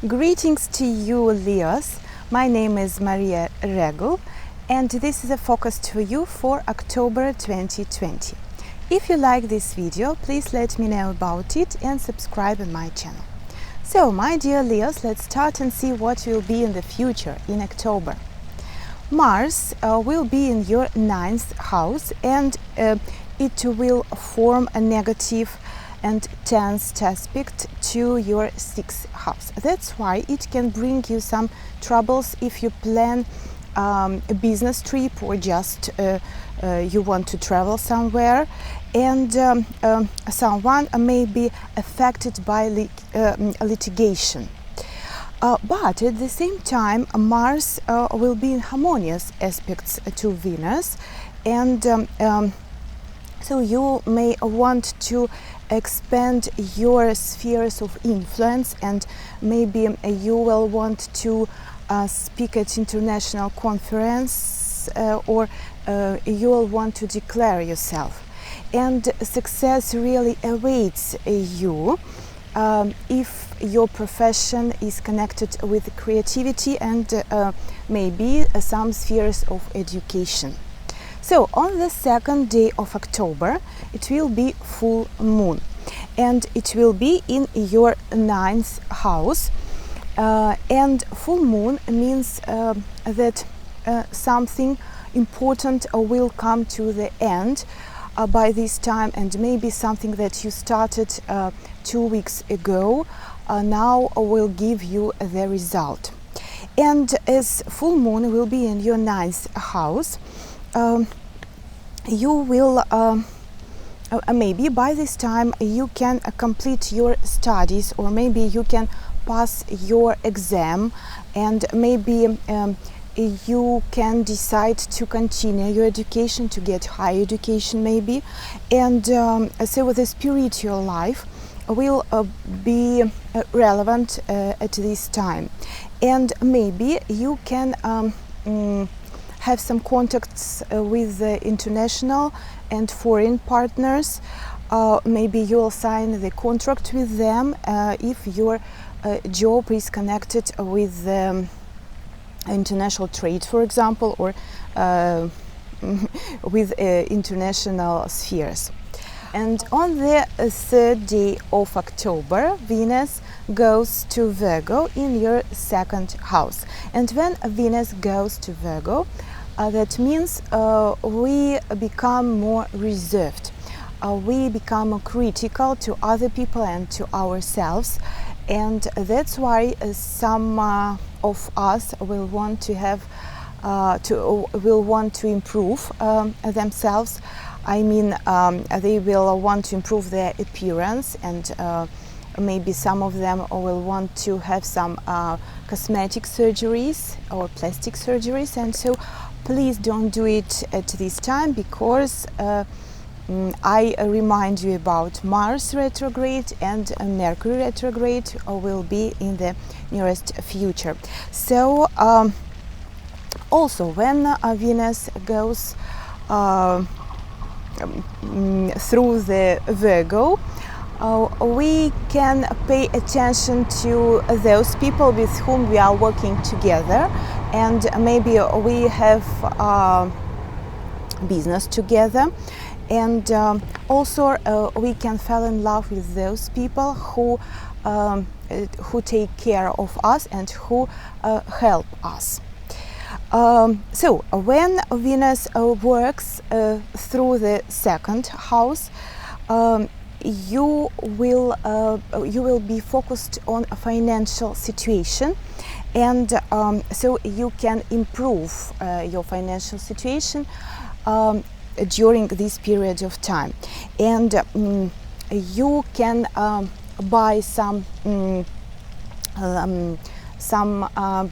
Greetings to you, Leos. My name is Maria Regul, and this is a focus for you for October 2020. If you like this video, please let me know about it and subscribe on my channel. So, my dear Leos, let's start and see what will be in the future in October. Mars will be in your 9th house, and it will form a negative and tense aspect to your 6th house. That's why it can bring you some troubles if you plan a business trip or just you want to travel somewhere, and someone may be affected by litigation. But at the same time, Mars will be in harmonious aspects to Venus, and so you may want to expand your spheres of influence, and maybe you will want to speak at international conference, or you will want to declare yourself. And success really awaits you if your profession is connected with creativity and maybe some spheres of education. So on the 2nd day of October, it will be full moon, and it will be in your 9th house. And full moon means that something important will come to the end by this time, and maybe something that you started 2 weeks ago now will give you the result. And as full moon will be in your 9th house, you will maybe by this time you can complete your studies, or maybe you can pass your exam, and maybe you can decide to continue your education, to get higher education maybe. And so the spiritual life will be relevant at this time, and maybe you can have some contacts with the international and foreign partners. Maybe you will sign the contract with them if your job is connected with international trade, for example, or with international spheres. And on the 3rd day of October, Venus goes to Virgo in your 2nd house. And when Venus goes to Virgo, that means we become more reserved. We become more critical to other people and to ourselves. And that's why some of us will want to have will want to improve themselves. I mean, they will want to improve their appearance, and maybe some of them will want to have some cosmetic surgeries or plastic surgeries. And so please don't do it at this time, because I remind you about Mars retrograde, and Mercury retrograde will be in the nearest future. So also when Venus goes through the Virgo, we can pay attention to those people with whom we are working together, and maybe we have business together. And also we can fall in love with those people who take care of us and who help us. So when Venus works through the 2nd house, you will be focused on a financial situation, and so you can improve your financial situation during this period of time. And you can buy some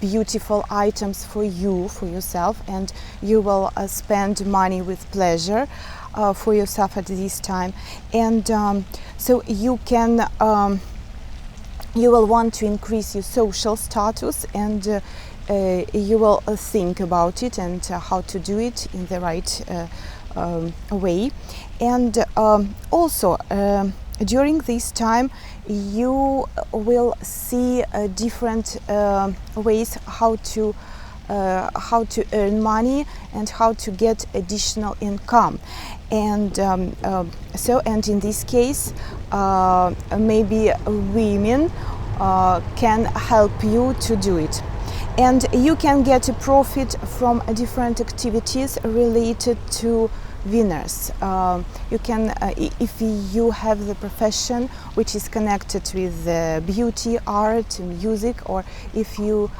beautiful items for yourself, and you will spend money with pleasure for yourself at this time. And so you can you will want to increase your social status, and you will think about it and how to do it in the right way. And also during this time you will see different ways how to earn money and how to get additional income. And and in this case maybe women can help you to do it, and you can get a profit from different activities related to Venus. You can, if you have the profession which is connected with beauty, art, music, or if you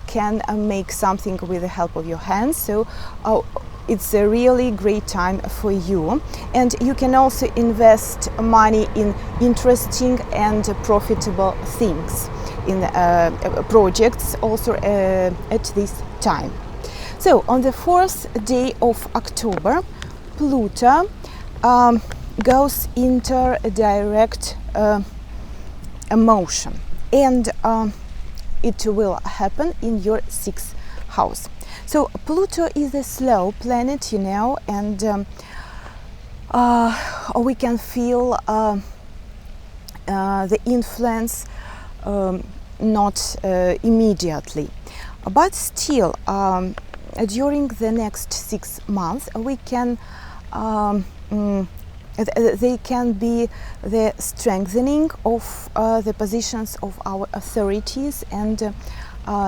can make something with the help of your hands, so it's a really great time for you. And you can also invest money in interesting and profitable things, in projects also at this time. So on the 4th day of October, Pluto goes into a direct motion, and it will happen in your 6th house. So Pluto is a slow planet, you know, and we can feel the influence not immediately, but still during the next 6 months we can they can be the strengthening of the positions of our authorities, and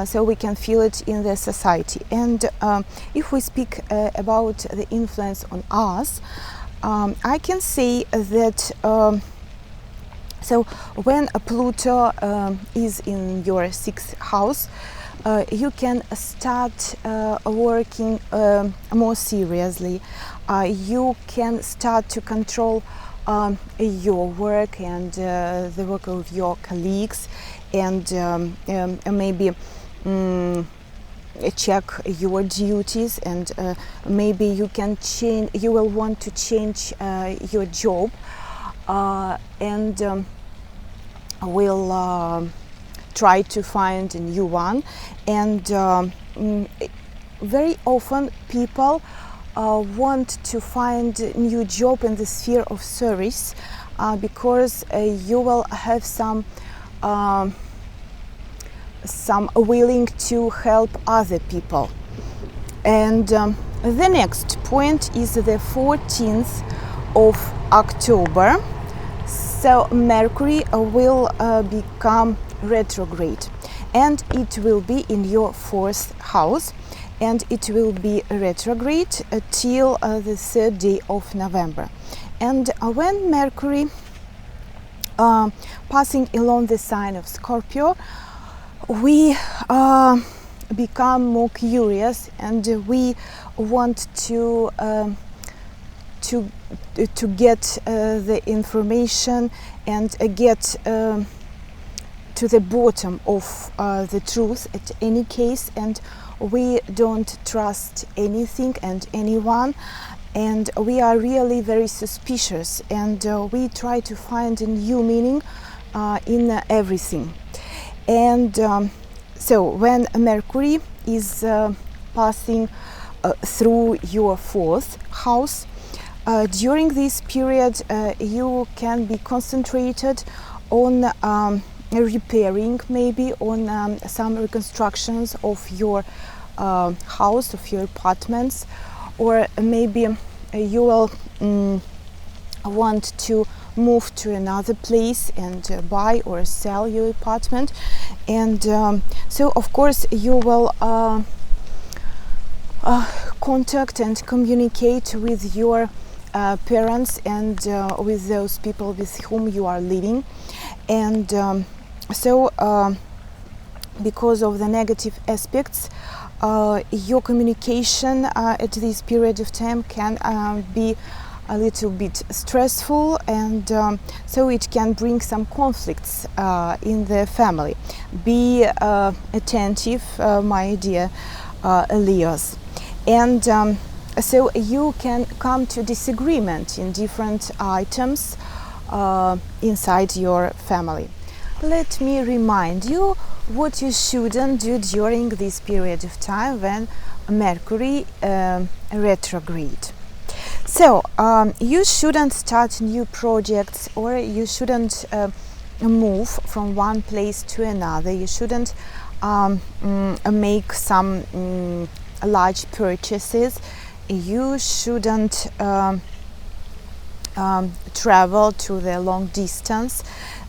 so we can feel it in the society. And if we speak about the influence on us, I can say that so when Pluto is in your 6th house, you can start working more seriously. You can start to control your work and the work of your colleagues, and maybe check your duties, and maybe you can change. You will want to change your job, and will try to find a new one. And very often people want to find a new job in the sphere of service, because you will have some willing to help other people. And the next point is the 14th of October. So Mercury will become retrograde, and it will be in your 4th house, and it will be retrograde till the 3rd day of November. And when Mercury passing along the sign of Scorpio, we become more curious, and we want to get the information and get to the bottom of the truth at any case, and we don't trust anything and anyone, and we are really very suspicious, and we try to find a new meaning in everything. And so when Mercury is passing through your 4th house, during this period you can be concentrated on repairing, maybe on some reconstructions of your house, of your apartments, or maybe you will want to move to another place and buy or sell your apartment. And so of course you will contact and communicate with your parents and with those people with whom you are living. And so because of the negative aspects, your communication at this period of time can be a little bit stressful, and so it can bring some conflicts in the family. Be attentive, my dear Leos. And so you can come to disagreement in different items inside your family. Let me remind you what you shouldn't do during this period of time when Mercury retrograde. So you shouldn't start new projects, or you shouldn't move from one place to another. You shouldn't make some large purchases. You shouldn't travel to the long distance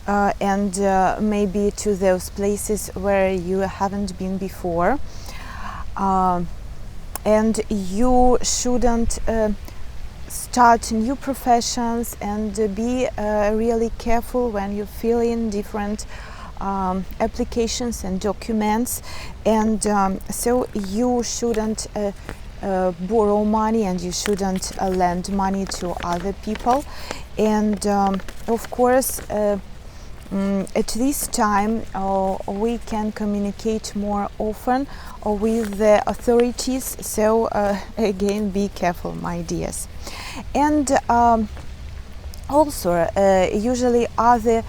and maybe to those places where you haven't been before. And you shouldn't start new professions, and be really careful when you fill in different applications and documents. And so you shouldn't borrow money, and you shouldn't lend money to other people. And of course, at this time we can communicate more often with the authorities, so again, be careful, my dears. And also usually other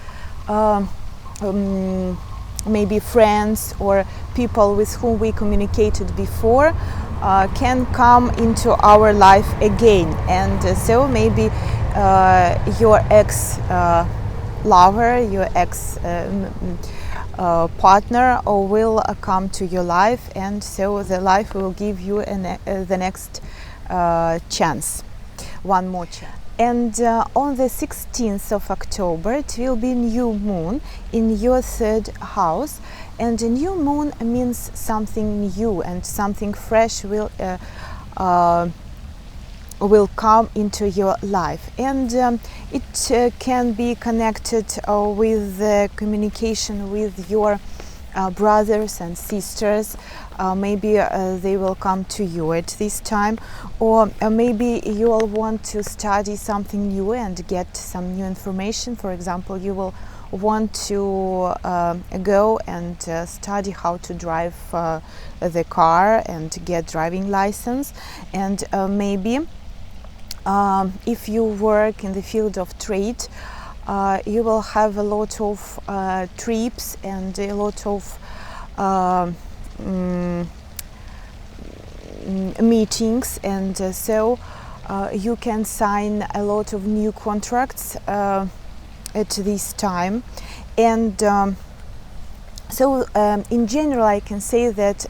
maybe friends or people with whom we communicated before can come into our life again. And so maybe your ex lover, your ex partner will come to your life, and so the life will give you the next chance, one more chance. And on the 16th of October, it will be new moon in your third house. And a new moon means something new and something fresh will come into your life. And it can be connected with the communication with your brothers and sisters. Maybe they will come to you at this time, or maybe you will want to study something new and get some new information. For example, you will want to go and study how to drive the car and get driving license. And maybe if you work in the field of trade, you will have a lot of trips and a lot of meetings, and so you can sign a lot of new contracts at this time. And so in general, I can say that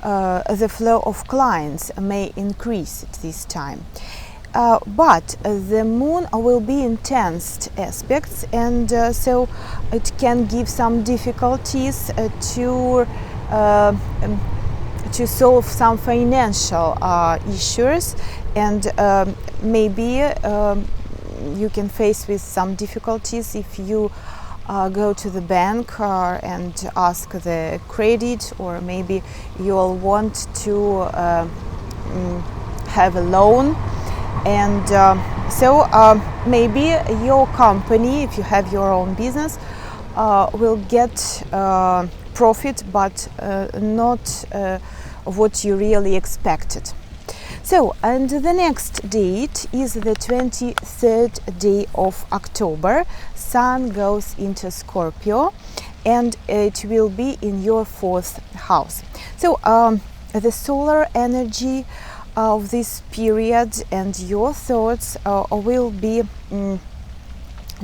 the flow of clients may increase at this time. But the moon will be in tensed aspects, and so it can give some difficulties to solve some financial issues, and maybe you can face with some difficulties if you go to the bank and ask the credit, or maybe you'll want to have a loan. And so maybe your company, if you have your own business, will get profit, but not what you really expected. So, and the next date is the 23rd day of October. Sun goes into Scorpio, and it will be in your 4th house. So the solar energy of this period and your thoughts will be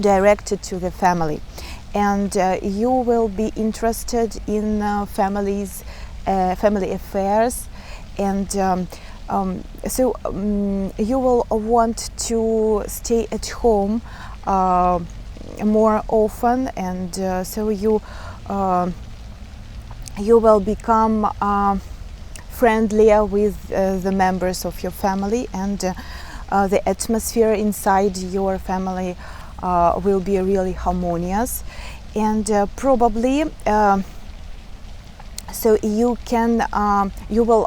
directed to the family, and you will be interested in family affairs, and so you will want to stay at home more often, and so you will become friendlier with the members of your family, and the atmosphere inside your family will be really harmonious. And probably so you will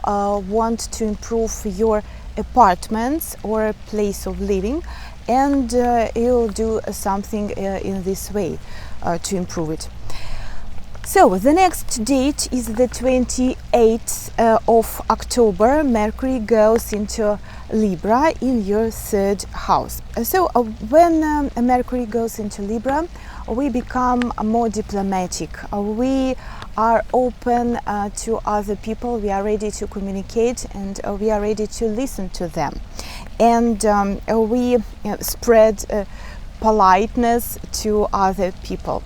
want to improve your apartments or place of living, and you'll do something in this way to improve it. So the next date is the 28th of October. Mercury goes into Libra in your 3rd house. So when Mercury goes into Libra, we become more diplomatic. We are open to other people. We are ready to communicate, and we are ready to listen to them. and we spread politeness to other people.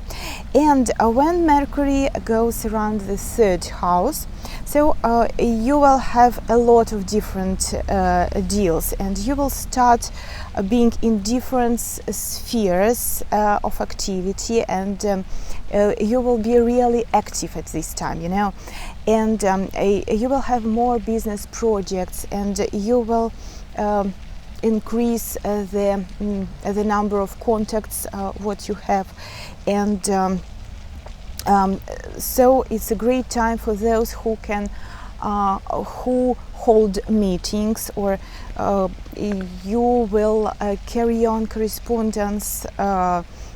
And when Mercury goes around the third house, so you will have a lot of different deals, and you will start being in different spheres of activity, and you will be really active at this time, you know, and you will have more business projects, and you will increase the number of contacts what you have, and so it's a great time for those who can who hold meetings, or you will carry on correspondence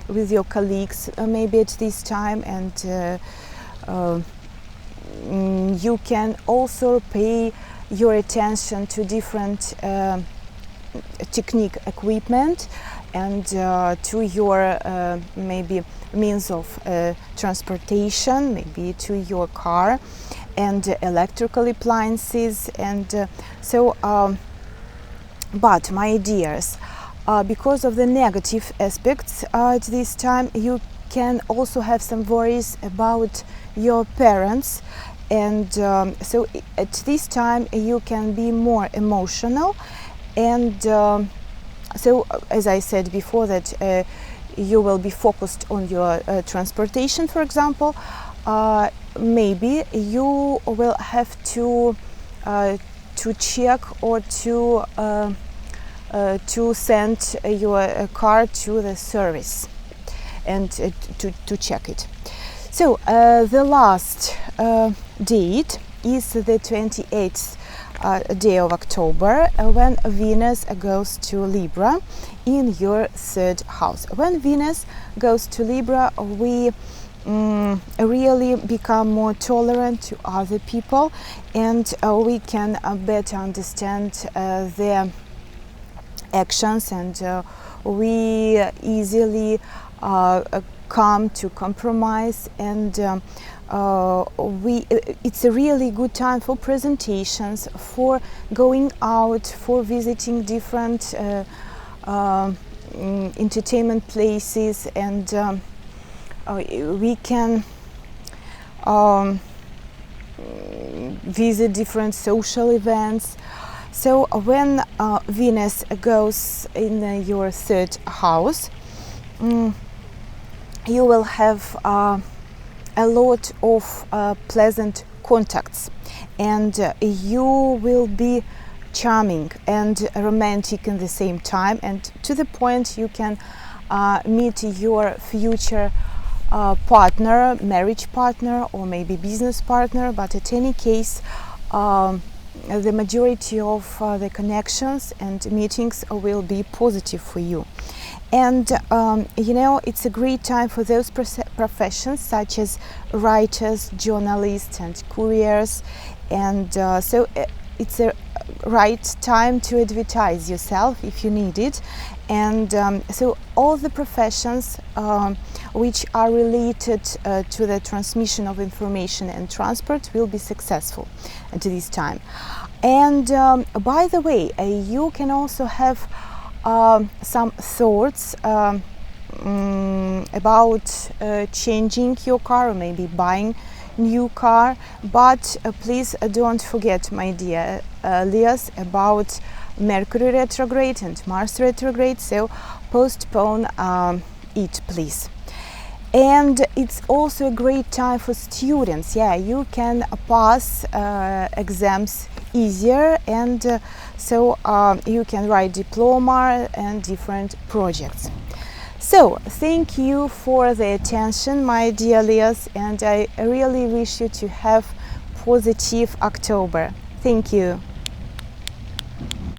with your colleagues maybe at this time, and you can also pay your attention to different technique equipment, and to your maybe means of transportation, maybe to your car, and electrical appliances, and but my dears, because of the negative aspects at this time, you can also have some worries about your parents, and so at this time you can be more emotional, and so as I said before, that you will be focused on your transportation, for example. Maybe you will have to check, or to send your car to the service, and to check it. So the last date is the 28th day of October, when Venus goes to Libra in your third house. When Venus goes to Libra, we really become more tolerant to other people, and we can better understand their actions, and we easily come to compromise, and it's a really good time for presentations, for going out, for visiting different entertainment places, and we can visit different social events. So when Venus goes in your third house, you will have a lot of pleasant contacts, and you will be charming and romantic in the same time, and to the point you can meet your future partner, marriage partner, or maybe business partner. But at any case, the majority of the connections and meetings will be positive for you. And you know, it's a great time for those professions such as writers, journalists, and couriers, and so it's a right time to advertise yourself if you need it. And so all the professions which are related to the transmission of information and transport will be successful at this time. And by the way, you can also have some thoughts about changing your car, or maybe buying new car, but please don't forget, my dear Leos, about Mercury retrograde and Mars retrograde, so postpone it, please. And it's also a great time for students. Yeah, you can pass exams easier, and so you can write diploma and different projects. So thank you for the attention, my dear Leos, and I really wish you to have positive October. Thank you.